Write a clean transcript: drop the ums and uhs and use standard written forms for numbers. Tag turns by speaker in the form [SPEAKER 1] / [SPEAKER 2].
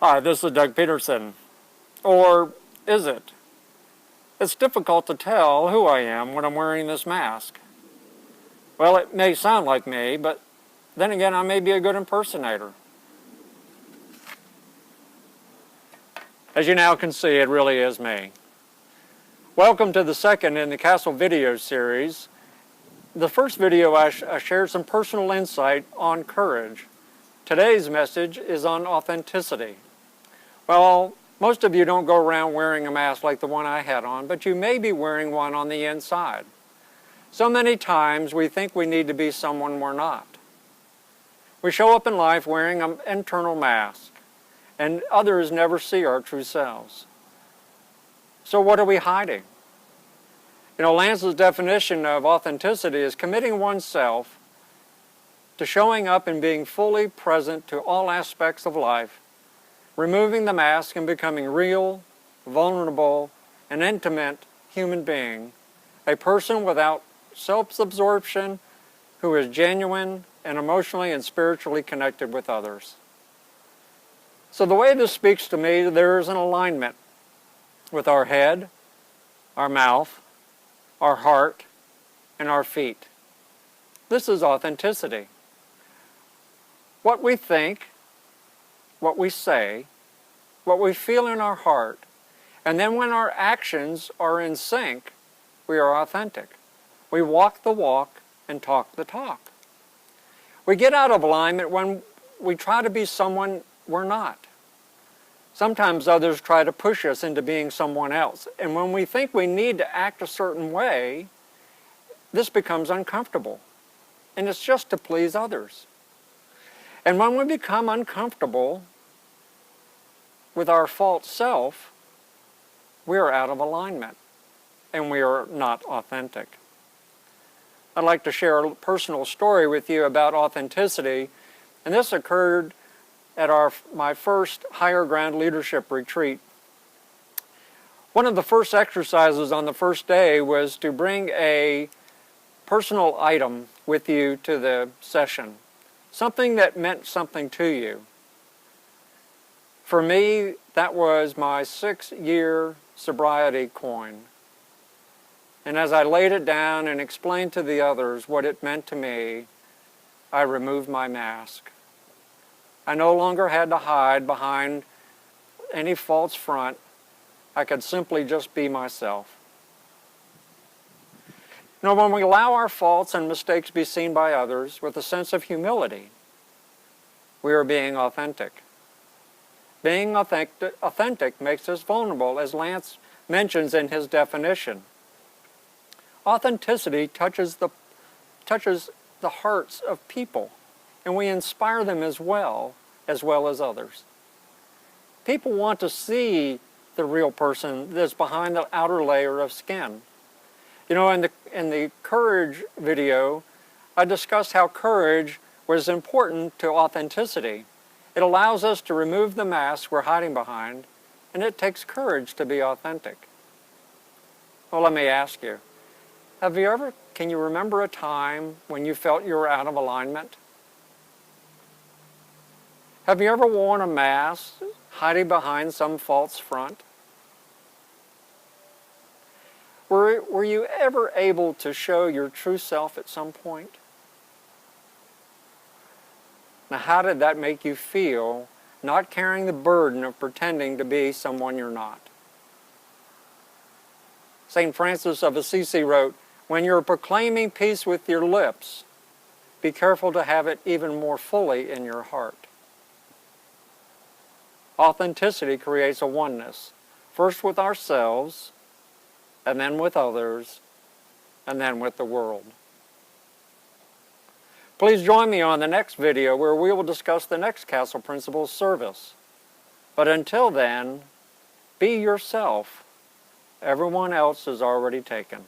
[SPEAKER 1] Hi, this is Doug Petersen. Or is it? It's difficult to tell who I am when I'm wearing this mask. Well, it may sound like me, but then again, I may be a good impersonator. As you now can see, it really is me. Welcome to the second in the Castle video series. The first video I shared some personal insight on courage. Today's message is on authenticity. Well, most of you don't go around wearing a mask like the one I had on, but you may be wearing one on the inside. So many times we think we need to be someone we're not. We show up in life wearing an internal mask, and others never see our true selves. So what are we hiding? Lance's definition of authenticity is committing oneself to showing up and being fully present to all aspects of life, removing the mask and becoming real, vulnerable, and intimate human being, a person without self-absorption who is genuine and emotionally and spiritually connected with others. So the way this speaks to me, there is an alignment with our head, our mouth, our heart, and our feet. This is authenticity. What we think, what we say, what we feel in our heart, and then when our actions are in sync, we are authentic. We walk the walk and talk the talk. We get out of alignment when we try to be someone we're not. Sometimes others try to push us into being someone else, and when we think we need to act a certain way, this becomes uncomfortable, and it's just to please others. And when we become uncomfortable with our false self, we are out of alignment, and we are not authentic. I'd like to share a personal story with you about authenticity, and this occurred at my first Higher Ground Leadership Retreat. One of the first exercises on the first day was to bring a personal item with you to the session, something that meant something to you. For me, that was my 6-year sobriety coin. And as I laid it down and explained to the others what it meant to me, I removed my mask. I no longer had to hide behind any false front. I could simply just be myself. When we allow our faults and mistakes to be seen by others with a sense of humility, we are being authentic. Being authentic makes us vulnerable, as Lance mentions in his definition. Authenticity touches the hearts of people, and we inspire them as well as others. People want to see the real person that's behind the outer layer of skin. In the courage video, I discussed how courage was important to authenticity. It allows us to remove the mask we're hiding behind, and it takes courage to be authentic. Well, let me ask you, can you remember a time when you felt you were out of alignment? Have you ever worn a mask hiding behind some false front? Were you ever able to show your true self at some point? Now, how did that make you feel, not carrying the burden of pretending to be someone you're not? St. Francis of Assisi wrote, "When you're proclaiming peace with your lips, be careful to have it even more fully in your heart." Authenticity creates a oneness, first with ourselves, and then with others, and then with the world. Please join me on the next video where we will discuss the next Castle Principles, service. But until then, be yourself. Everyone else is already taken.